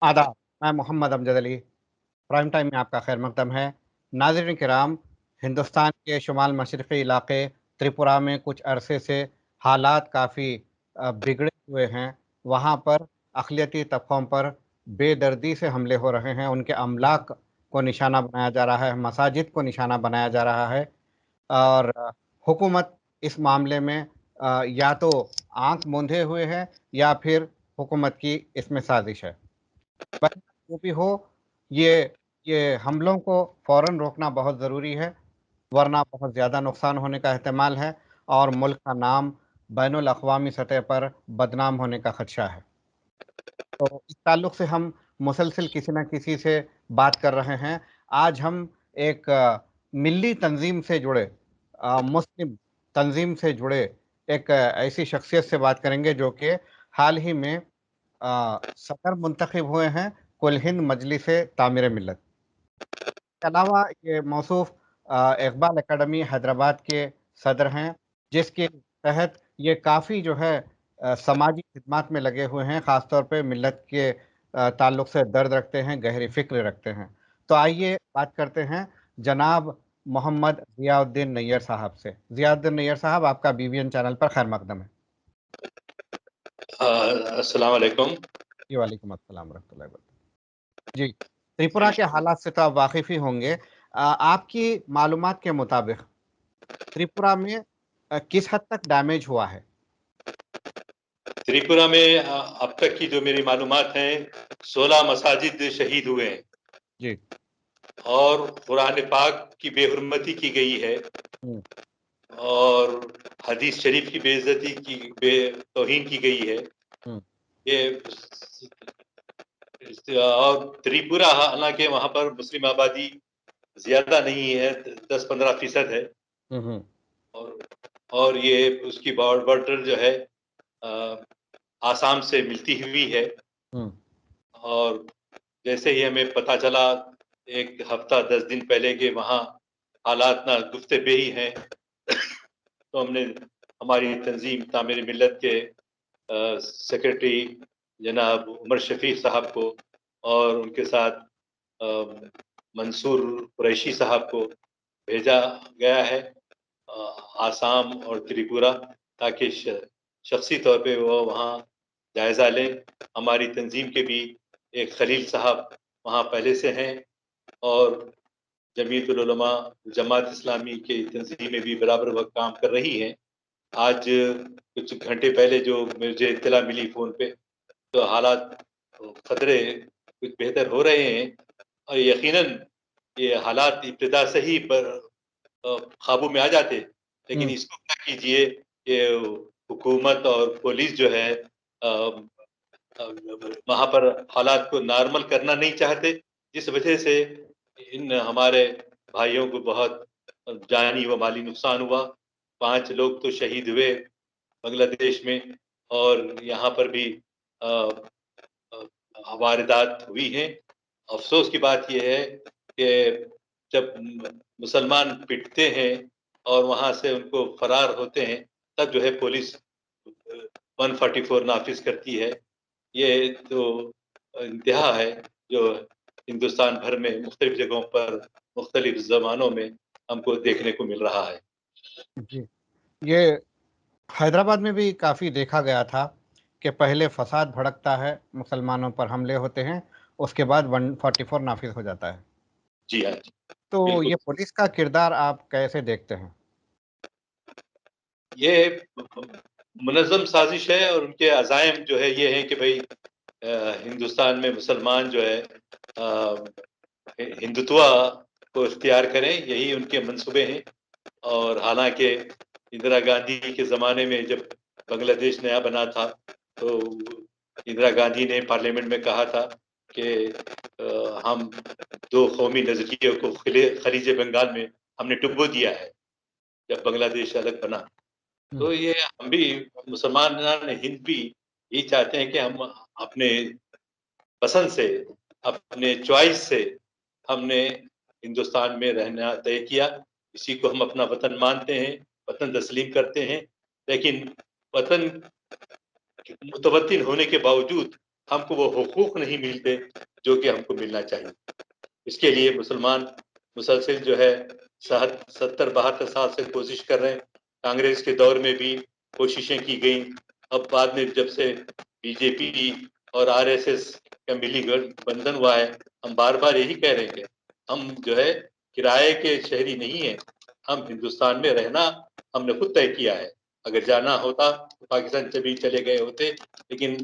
आदाब, मैं Mohammad Amjad Ali. Prime time में आपका खैर मकदम है। नाज़रीन किराम, हिंदुस्तान के शुमाल मशरक़ी इलाक़े त्रिपुरा में कुछ अरसे से हालात काफ़ी बिगड़े हुए हैं। वहाँ पर अक़लियती तबक़ों पर बेदर्दी से हमले हो रहे हैं, उनके अमलाक को निशाना बनाया जा रहा है, मसाजिद को निशाना बनाया जा रहा है और हुकूमत इस मामले में या तो आँख मूंधे हुए है या फिर हुकूमत की इसमें साज़िश है। पर जो भी हो, ये ये हमलों को फ़ौरन रोकना बहुत ज़रूरी है, वरना बहुत ज़्यादा नुकसान होने का एहतमाल है और मुल्क का नाम बैनुल अक़वामी सतह पर बदनाम होने का ख़दशा है। तो इस ताल्लुक से हम मुसलसल किसी न किसी से बात कर रहे हैं। आज हम एक मिल्ली तंज़ीम से जुड़े मुस्लिम तंज़ीम से जुड़े एक ऐसी शख़्सियत से बात करेंगे जो कि हाल ही में सदर मुंतखब हुए हैं कुल हिंद मजलिस-ए तामीर मिल्लत। के अलावा ये मौसूफ़ इक़बाल अकेडमी हैदराबाद के सदर हैं, जिसके तहत ये काफ़ी जो है समाजी ख़िदमत में लगे हुए हैं, ख़ास तौर पे मिल्लत के ताल्लुक से दर्द रखते हैं, गहरी फ़िक्र रखते हैं। तो आइए बात करते हैं जनाब मोहम्मद ज़ियाउद्दीन नैयर साहब से। ज़ियाउद्दीन नैयर साहब, आपका बीबीएन चैनल पर खैर मकदम है। अस्सलाम वालेकुम। जी, वालेकुम अस्सलाम रहमतुल्लाहि व बरकातहू। जी, त्रिपुरा के हालात से तो आप वाकिफ़ ही होंगे। आपकी मालूमात के मुताबिक त्रिपुरा में किस हद तक डैमेज हुआ है? त्रिपुरा में अब तक की जो मेरी मालूमात हैं, 16 मसाजिद शहीद हुए हैं जी। और कुरान पाक की बेहुरमती की गई है हुँ। और हदीस शरीफ की बेइज्जती की तौहीन की गई है। हुँ। ये और त्रिपुरा, हालांकि वहाँ पर मुस्लिम आबादी ज़्यादा नहीं है, 10-15% है हुँ, हुँ। और ये उसकी बॉर्डर जो है आसाम से मिलती हुई है हुँ। और जैसे ही हमें पता चला 1 हफ्ता 10 दिन पहले कि वहाँ हालात नागुफ्ते-बेही हैं तो हमने हमारी तंज़ीम तामीर मिल्लत के सेक्रेटरी जनाब उमर शफ़ीक साहब को और उनके साथ मंसूर कुरैशी साहब को भेजा गया है आसाम और त्रिपुरा, ताकि शख़्सी तौर पे वो वहाँ जायज़ा लें। हमारी तंज़ीम के भी एक खलील साहब वहाँ पहले से हैं और जमीयतुल उलमा जमात इस्लामी की तंज़ीमें भी बराबर वक़्त काम कर रही हैं। आज कुछ घंटे पहले जो मुझे इत्तला मिली फ़ोन पे, तो हालात ख़तरे कुछ बेहतर हो रहे हैं और यकीनन ये हालात इब्तिदा से ही काबू में आ जाते, लेकिन हुँ। इसको क्या कीजिए कि हुकूमत और पुलिस जो है वहाँ पर हालात को नॉर्मल करना नहीं चाहते, जिस वजह से इन हमारे भाइयों को बहुत जानी व माली नुकसान हुआ। 5 लोग तो शहीद हुए बांग्लादेश में और यहाँ पर भी वारदात हुई हैं। अफ़सोस की बात ये है कि जब मुसलमान पिटते हैं और वहाँ से उनको फ़रार होते हैं, तब जो है पुलिस 144 नाफ़िज़ करती है। ये तो इंतहा है जो हिंदुस्तान भर में मुख्तलिफ़ जगहों पर मुख्तलिफ़ ज़मानों में हमको देखने को मिल रहा है। जी, ये हैदराबाद में भी काफ़ी देखा गया था कि पहले फ़साद भड़कता है, मुसलमानों पर हमले होते हैं, उसके बाद 144 नाफ़िज़ हो जाता है। जी हाँ, जी। तो बिल्कुल। ये पुलिस का किरदार आप कैसे देखते हैं? ये मुनज़्ज़म साज़िश है और उनके अज़ाइम जो है ये है कि भई हिंदुस्तान में मुसलमान जो है हिंदुत्व को इख्तियार करें, यही उनके मंसूबे हैं और हालाँकि इंदिरा गांधी के ज़माने में जब बांग्लादेश नया बना था, तो इंदिरा गांधी ने पार्लियामेंट में कहा था कि हम 2 कौमी नज़रियों को खलीज बंगाल में हमने डुबो दिया है, जब बांग्लादेश अलग बना। हुँ। तो ये हम भी मुसलमान हिंद भी यही चाहते हैं कि हम अपने पसंद से, अपने चॉइस से हमने हिंदुस्तान में रहना तय किया। इसी को हम अपना वतन मानते हैं, वतन तस्लीम करते हैं, लेकिन वतन मुतवत्तिन होने के बावजूद ہم کو وہ حقوق نہیں ملتے جو کہ ہم کو ملنا چاہیے. اس کے لیے مسلمان مسلسل جو ہے 70-72 سال سے کوشش کر رہے ہیں. کانگریس کے دور میں بھی کوششیں کی گئیں. اب بعد میں جب سے بی جے پی اور RSS کا ملی بندھن ہوا ہے، ہم بار بار یہی کہہ رہے ہیں کہ ہم جو ہے کرائے کے شہری نہیں ہیں. ہم ہندوستان میں رہنا ہم نے خود طے کیا ہے. اگر جانا ہوتا تو پاکستان بھی چلے گئے ہوتے، لیکن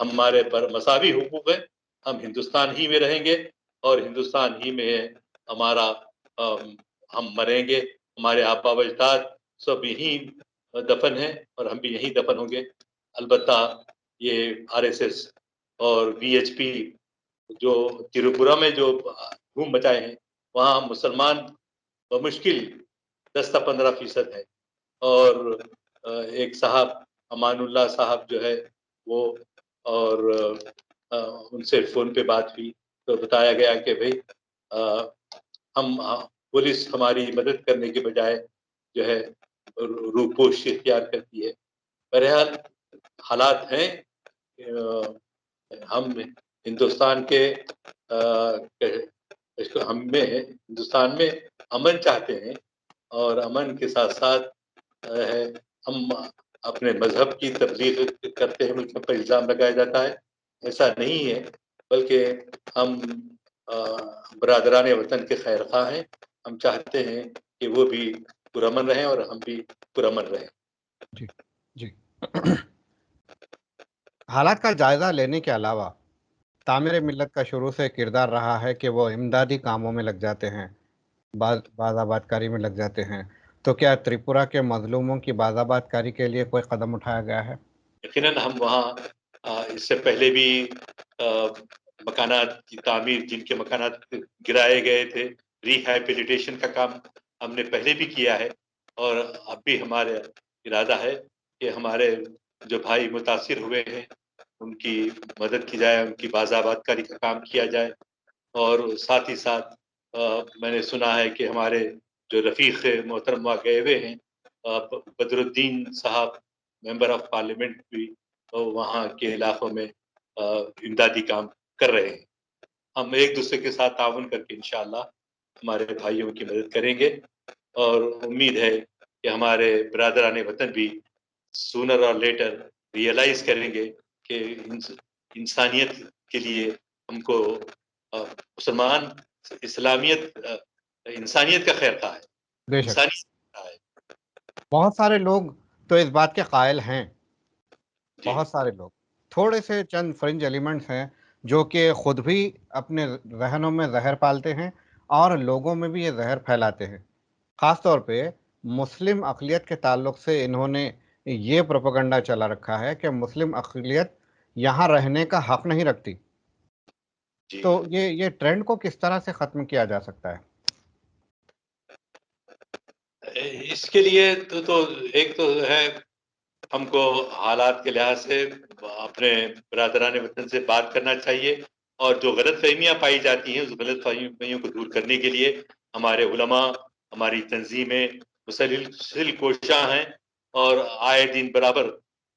ہمارے پر مساوی حقوق ہے. ہم ہندوستان ہی میں رہیں گے اور ہندوستان ہی میں ہمارا ہم مریں گے. ہمارے آبا و اجداد سب یہیں دفن ہیں اور ہم بھی یہیں دفن ہوں گے. البتہ یہ RSS اور VHP جو تریپورہ میں جو دھوم مچائے ہیں، وہاں مسلمان بمشکل 10-15% ہے. اور ایک صاحب امان اللہ صاحب جو ہے وہ، اور ان سے فون پہ بات ہوئی تو بتایا گیا کہ بھائی ہم پولیس ہماری مدد کرنے کے بجائے جو ہے روپوش اختیار کرتی ہے. بہرحال حالات ہیں. ہم ہندوستان کے ہندوستان میں امن چاہتے ہیں اور امن کے ساتھ ساتھ ہم اپنے مذہب کی تبلیغ کرتے ہیں. مجھ پر الزام لگایا جاتا ہے، ایسا نہیں ہے، بلکہ ہم برادران وطن کے خیر خواہ ہیں. ہم چاہتے ہیں کہ وہ بھی پرامن رہیں اور ہم بھی پرامن رہیں. جی جی. حالات کا جائزہ لینے کے علاوہ تعمیر ملت کا شروع سے کردار رہا ہے کہ وہ امدادی کاموں میں لگ جاتے ہیں، باز آباد کاری میں لگ جاتے ہیں. تو کیا تریپورہ کے مظلوموں کی باز آباد کاری کے لیے کوئی قدم اٹھایا گیا ہے؟ یقیناً ہم وہاں اس سے پہلے بھی مکانات کی تعمیر، جن کے مکانات گرائے گئے تھے، ریہیبلیٹیشن کا کام ہم نے پہلے بھی کیا ہے. اور اب بھی ہمارا ارادہ ہے کہ ہمارے جو بھائی متاثر ہوئے ہیں ان کی مدد کی جائے، ان کی باز آباد کاری کا کام کیا جائے. اور ساتھ ہی ساتھ میں نے سنا ہے کہ ہمارے جو رفیق محترم وہاں گئے ہوئے ہیں، بدر الدین صاحب ممبر آف پارلیمنٹ بھی وہاں کے علاقوں میں امدادی کام کر رہے ہیں. ہم ایک دوسرے کے ساتھ تعاون کر کے انشاءاللہ ہمارے بھائیوں کی مدد کریں گے. اور امید ہے کہ ہمارے برادران وطن بھی سونر اور لیٹر ریئلائز کریں گے کہ انسانیت کے لیے ہم کو مسلمان اسلامیت انسانیت کا خیر خواہ ہے. بے شک. انسانیت ہے. بہت سارے لوگ تو اس بات کے قائل ہیں. جی بہت سارے لوگ، تھوڑے سے چند فرنج ایلیمنٹس ہیں جو کہ خود بھی اپنے ذہنوں میں زہر پالتے ہیں اور لوگوں میں بھی یہ زہر پھیلاتے ہیں. خاص طور پہ مسلم اقلیت کے تعلق سے انہوں نے یہ پروپیگنڈا چلا رکھا ہے کہ مسلم اقلیت یہاں رہنے کا حق نہیں رکھتی. جی. تو یہ ٹرینڈ کو کس طرح سے ختم کیا جا سکتا ہے؟ اس کے لیے تو ایک تو ہے، ہم کو حالات کے لحاظ سے اپنے برادران وطن سے بات کرنا چاہیے. اور جو غلط فہمیاں پائی جاتی ہیں، اس غلط فہمیوں کو دور کرنے کے لیے ہمارے علماء، ہماری تنظیمیں مسلسل کوشاں ہیں اور آئے دن برابر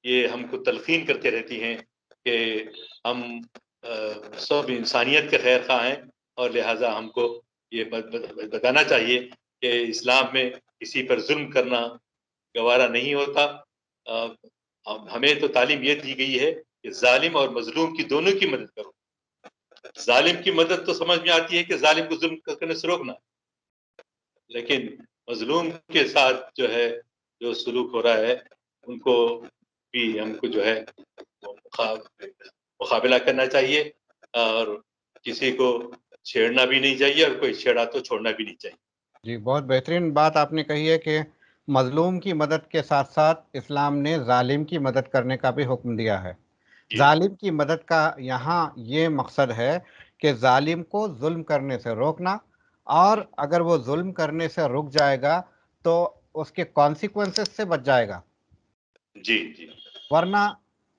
یہ ہم کو تلقین کرتے رہتی ہیں کہ ہم سب انسانیت کے خیر خواہ ہیں. اور لہٰذا ہم کو یہ بتانا چاہیے کہ اسلام میں کسی پر ظلم کرنا گوارا نہیں ہوتا. ہمیں تو تعلیم یہ دی گئی ہے کہ ظالم اور مظلوم کی دونوں کی مدد کرو. ظالم کی مدد تو سمجھ میں آتی ہے کہ ظالم کو ظلم کرنے سے روکنا، لیکن مظلوم کے ساتھ جو ہے جو سلوک ہو رہا ہے ان کو بھی ہم کو جو ہے مقابلہ کرنا چاہیے اور کسی کو چھیڑنا بھی نہیں چاہیے اور کوئی چھیڑا تو چھوڑنا بھی نہیں چاہیے. جی، بہت بہترین بات آپ نے کہی ہے کہ مظلوم کی مدد کے ساتھ ساتھ اسلام نے ظالم کی مدد کرنے کا بھی حکم دیا ہے. جی ظالم کی مدد کا یہاں یہ مقصد ہے کہ ظالم کو ظلم کرنے سے روکنا، اور اگر وہ ظلم کرنے سے رک جائے گا تو اس کے کانسیکوینسز سے بچ جائے گا. جی جی. ورنہ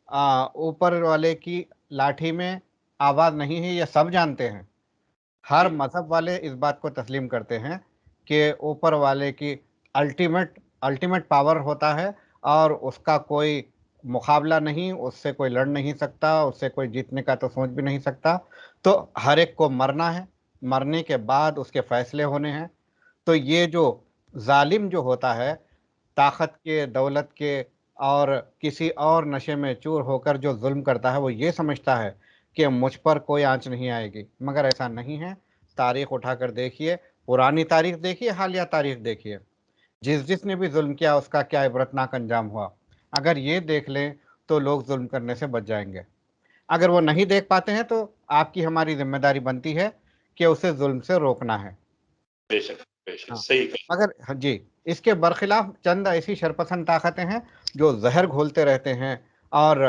اوپر والے کی لاٹھی میں آواز نہیں ہے، یہ سب جانتے ہیں. ہر جی مذہب والے اس بات کو تسلیم کرتے ہیں کہ اوپر والے کی الٹیمیٹ پاور ہوتا ہے اور اس کا کوئی मुकाबला नहीं, उससे कोई लड़ नहीं सकता, उससे कोई जीतने का तो सोच भी नहीं सकता। तो हर एक को मरना है, मरने के बाद उसके फैसले होने हैं। तो ये जो ज़ालिम जो होता है, ताकत के, दौलत के और किसी और नशे में चूर होकर जो ज़ुल्म करता है, वो ये समझता है कि मुझ पर कोई आँच नहीं आएगी, मगर ऐसा नहीं है। तारीख़ उठाकर देखिए, पुरानी तारीख़ देखिए, हालिया तारीख़ देखिए। जिसने भी ज़ुल्म किया उसका क्या इबरतनाक अंजाम हुआ। अगर ये देख लें तो लोग ज़ुल्म करने से बच जाएँगे। अगर वो नहीं देख पाते हैं तो आपकी हमारी ज़िम्मेदारी बनती है कि उसे ज़ुल्म से रोकना है। बेशक, बेशक, हाँ, सही कहा। मगर हाँ जी, इसके बरखिलाफ़ चंद ऐसी शरपसंद ताकतें हैं जो ज़हर घोलते रहते हैं और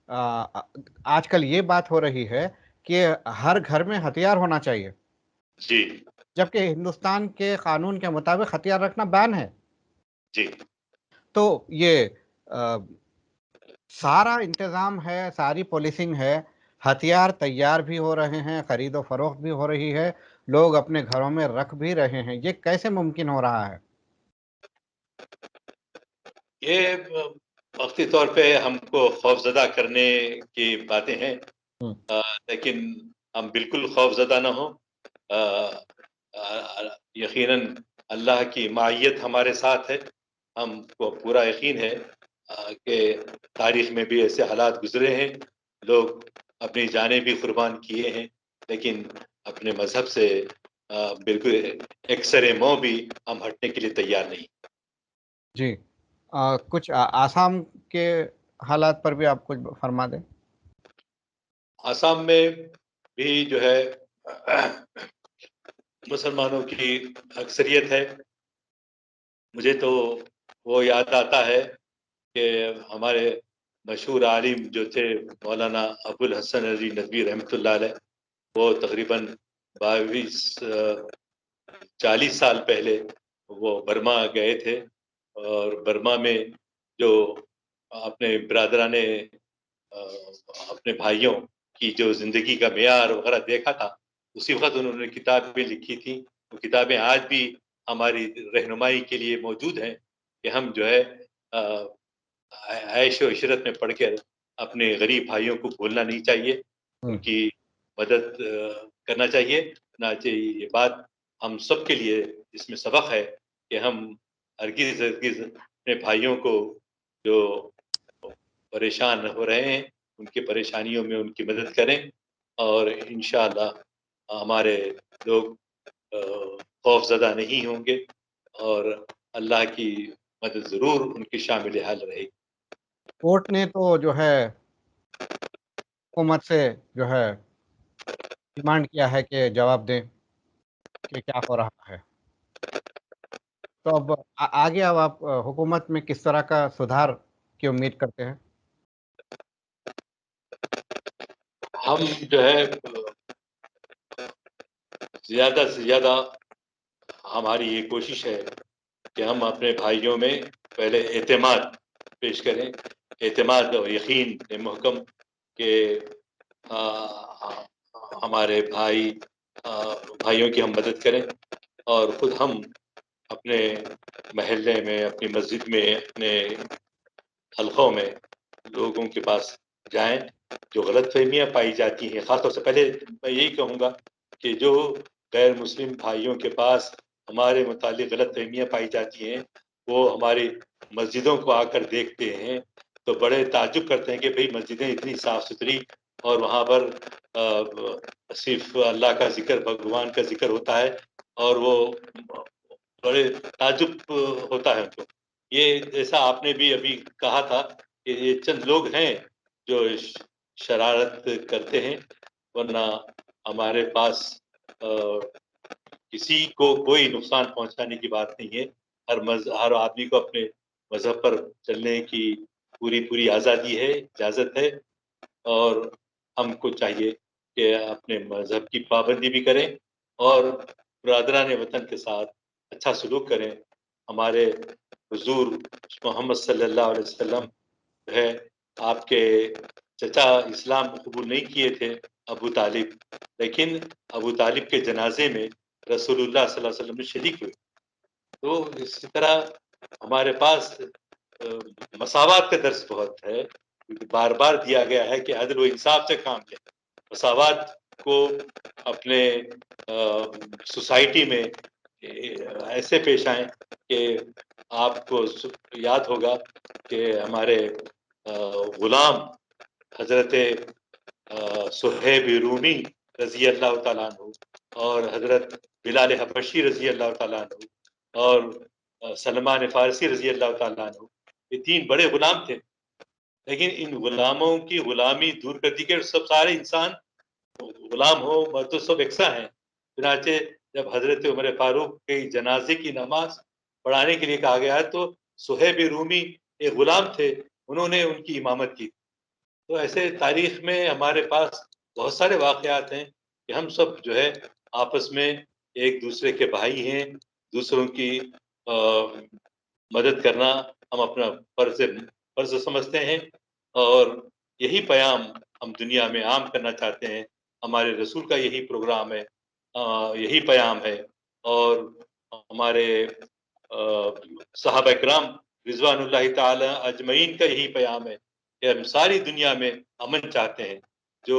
आजकल ये बात हो रही है कि हर घर में हथियार होना चाहिए, जी, जबकि हिंदुस्तान के कानून के मुताबिक हथियार रखना बैन है। जी। तो ये अ, सारा इंतज़ाम है, सारी पॉलिसिंग है, हथियार तैयार भी हो रहे हैं, खरीदो-फ़रोख्त भी हो रही है, लोग अपने घरों में रख भी रहे हैं। ये कैसे मुमकिन हो रहा है? ये वक़्ती तौर पे हमको खौफ़ज़दा करने की बातें हैं, हुँ, लेकिन हम बिल्कुल खौफ़ज़दा ना हों। यकीनन अल्लाह की माइयत हमारे साथ है। हमको पूरा यकीन है कि तारीख़ में भी ऐसे हालात गुज़रे हैं, लोग अपनी जानें भी कुर्बान किए हैं, लेकिन अपने मज़हब से बिल्कुल एकसरे मौं भी हम हटने के लिए तैयार नहीं। जी। कुछ आसाम के हालात पर भी आप कुछ फ़रमा दें? आसाम में भी जो है मुसलमानों की अक्सरियत है। मुझे तो वो याद आता है कि हमारे मशहूर आलिम जो थे मौलाना अबुल हसन अली नदवी रहमतुल्लाह अलैह, वो तकरीबन 22 40 साल पहले वो बर्मा गए थे और बर्मा में जो अपने बिरादराने अपने भाइयों की जो ज़िंदगी का मेयार वग़ैरह देखा था, उसी वक़्त उन्होंने किताबें लिखी थी। वो किताबें आज भी हमारी रहनुमाई के लिए मौजूद हैं कि हम जो है अ, ऐश-ओ-इशरत में पढ़कर अपने गरीब भाइयों को भूलना नहीं चाहिए, हुँ, उनकी मदद करना चाहिए। चनांचे ये बात हम सब के लिए इसमें सबक है कि हम हरगिज़ अपने भाइयों को जो परेशान हो रहे हैं, उनकी परेशानियों में उनकी मदद करें और इंशाअल्लाह हमारे लोग खौफ़ज़दा नहीं होंगे और अल्लाह की मदद ज़रूर उनकी शामिल-ए-हाल रहेगी। कोर्ट ने तो जो है हुकूमत से जो है डिमांड किया है कि जवाब दें कि क्या हो रहा है। तो अब आगे अब आप हुकूमत में किस तरह का सुधार की उम्मीद करते हैं? हम जो है ज़्यादा से ज़्यादा हमारी ये कोशिश है कि हम अपने भाइयों में पहले एतमाद पेश करें, एतमाद और यकीन महकम के अ, हमारे भाइयों की हम मदद करें और खुद हम अपने मोहल्ले में, अपनी मस्जिद में, अपने हलक़ों में लोगों के पास जाएँ, जो गलतफ़हमियाँ पाई जाती हैं, ख़ास तौर से पहले मैं यही कहूँगा कि जो गैर मुस्लिम भाइयों के पास हमारे मुतालिक गलतफ़हमियाँ पाई जाती हैं, वो हमारी मस्जिदों को आकर देखते हैं, तो बड़े ताज्जुब करते हैं कि भई मस्जिदें इतनी साफ़-सुथरी और वहाँ पर सिर्फ़ अल्लाह का ज़िक्र, भगवान का ज़िक्र होता है और वो बड़े ताज्जुब होता है उनको। ये जैसा आपने भी अभी कहा था कि ये चंद लोग हैं जो शरारत करते हैं, वरना हमारे पास किसी को कोई नुकसान पहुँचाने की बात नहीं है। हर आदमी को अपने मज़हब पर चलने की पूरी-पूरी आज़ादी है, इजाज़त है और हमको चाहिए कि अपने मज़हब की पाबंदी भी करें और बिरादरान वतन के साथ अच्छा सलूक करें। हमारे हुज़ूर मोहम्मद सल्लल्लाहु अलैहि वसल्लम है, आपके चचा इस्लाम कबूल नहीं किए थे, अबू तालिब, लेकिन अबू तालिब के जनाज़े में रसूलुल्लाह सल्लल्लाहु अलैहि वसल्लम में शरीक हुए। तो इसी तरह हमारे पास مساوات کا درس بہت ہے، کیونکہ بار بار دیا گیا ہے کہ عدل و انصاف سے کام لیں، مساوات کو اپنے سوسائٹی میں ایسے پیش آئیں کہ آپ کو یاد ہوگا کہ ہمارے غلام حضرت صہیب رومی رضی اللہ تعالیٰ عنہ اور حضرت بلال حبشی رضی اللہ تعالیٰ عنہ اور سلمان فارسی رضی اللہ تعالیٰ عنہ، یہ 3 بڑے غلام تھے، لیکن ان غلاموں کی غلامی دور کر دی کہ سب سارے انسان غلام ہو مرد تو سب یکساں ہیں. چنانچہ جب حضرت عمر فاروق کے جنازے کی نماز پڑھانے کے لیے کہا گیا تو صہیب رومی ایک غلام تھے، انہوں نے ان کی امامت کی. تو ایسے تاریخ میں ہمارے پاس بہت سارے واقعات ہیں کہ ہم سب جو ہے آپس میں ایک دوسرے کے بھائی ہیں، دوسروں کی مدد کرنا ہم اپنا فرض سمجھتے ہیں، اور یہی پیام ہم دنیا میں عام کرنا چاہتے ہیں. ہمارے رسول کا یہی پروگرام ہے، یہی پیام ہے، اور ہمارے صحابہ کرام رضوان اللہ تعالی اجمعین کا یہی پیام ہے کہ ہم ساری دنیا میں امن چاہتے ہیں. جو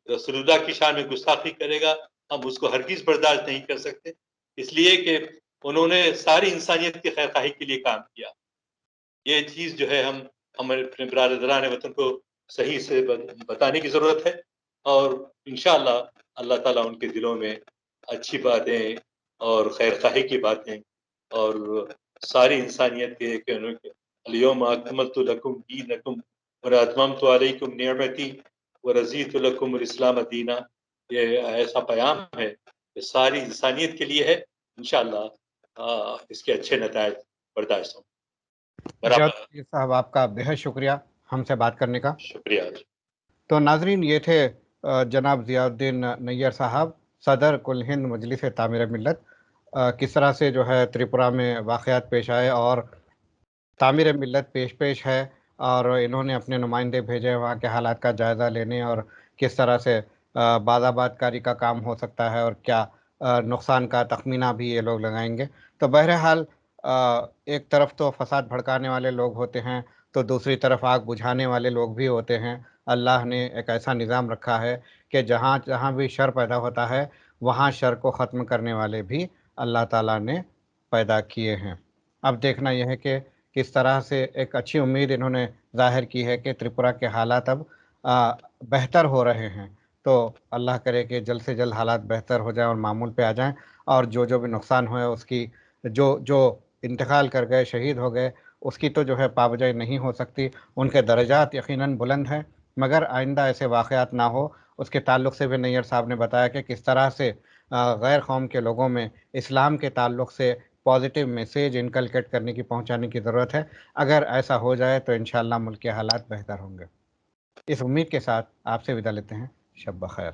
رسول اللہ کی شان میں گستاخی کرے گا ہم اس کو ہرگز برداشت نہیں کر سکتے، اس لیے کہ انہوں نے ساری انسانیت کی خیر خواہی کے لیے کام کیا. یہ چیز جو ہے ہمارے اپنے برادران وطن کو صحیح سے بتانے کی ضرورت ہے، اور انشاءاللہ اللہ تعالیٰ ان کے دلوں میں اچھی باتیں اور خیر خواہی کی باتیں اور ساری انسانیت کے الیوم اکملت لکم دینکم واتممت علیکم نعمتی ورضیت لکم الاسلام دینا، یہ ایسا پیام ہے کہ ساری انسانیت کے لیے ہے. انشاءاللہ اس کے اچھے نتائج برداشت ہوں. جعفر صاحب آپ کا بہت شکریہ ہم سے بات کرنے کا. شکریہ. تو ناظرین، یہ تھے جناب ضیاء الدین نیر صاحب، صدر کل ہند مجلس تعمیر ملت. کس طرح سے جو ہے تریپورہ میں واقعات پیش آئے اور تعمیر ملت پیش ہے، اور انہوں نے اپنے نمائندے بھیجے وہاں کے حالات کا جائزہ لینے، اور کس طرح سے باز آباد کاری کا کام ہو سکتا ہے اور کیا نقصان کا تخمینہ بھی یہ لوگ لگائیں گے. تو بہرحال ایک طرف تو فساد بھڑکانے والے لوگ ہوتے ہیں تو دوسری طرف آگ بجھانے والے لوگ بھی ہوتے ہیں. اللہ نے ایک ایسا نظام رکھا ہے کہ جہاں جہاں بھی شر پیدا ہوتا ہے وہاں شر کو ختم کرنے والے بھی اللہ تعالیٰ نے پیدا کیے ہیں. اب دیکھنا یہ ہے کہ کس طرح سے ایک اچھی امید انہوں نے ظاہر کی ہے کہ تریپورہ کے حالات اب بہتر ہو رہے ہیں. تو اللہ کرے کہ جلد سے جلد حالات بہتر ہو جائیں اور معمول پہ آ جائیں، اور جو بھی نقصان ہوئے اس کی جو انتقال کر گئے، شہید ہو گئے، اس کی تو جو ہے پابجائی نہیں ہو سکتی. ان کے درجات یقیناً بلند ہیں، مگر آئندہ ایسے واقعات نہ ہو اس کے تعلق سے بھی نیر صاحب نے بتایا کہ کس طرح سے غیر قوم کے لوگوں میں اسلام کے تعلق سے پازیٹیو میسیج انکلکیٹ کرنے کی پہنچانے کی ضرورت ہے. اگر ایسا ہو جائے تو انشاءاللہ ملک کے حالات بہتر ہوں گے. اس امید کے ساتھ آپ سے وداع لیتے ہیں. شب بخیر.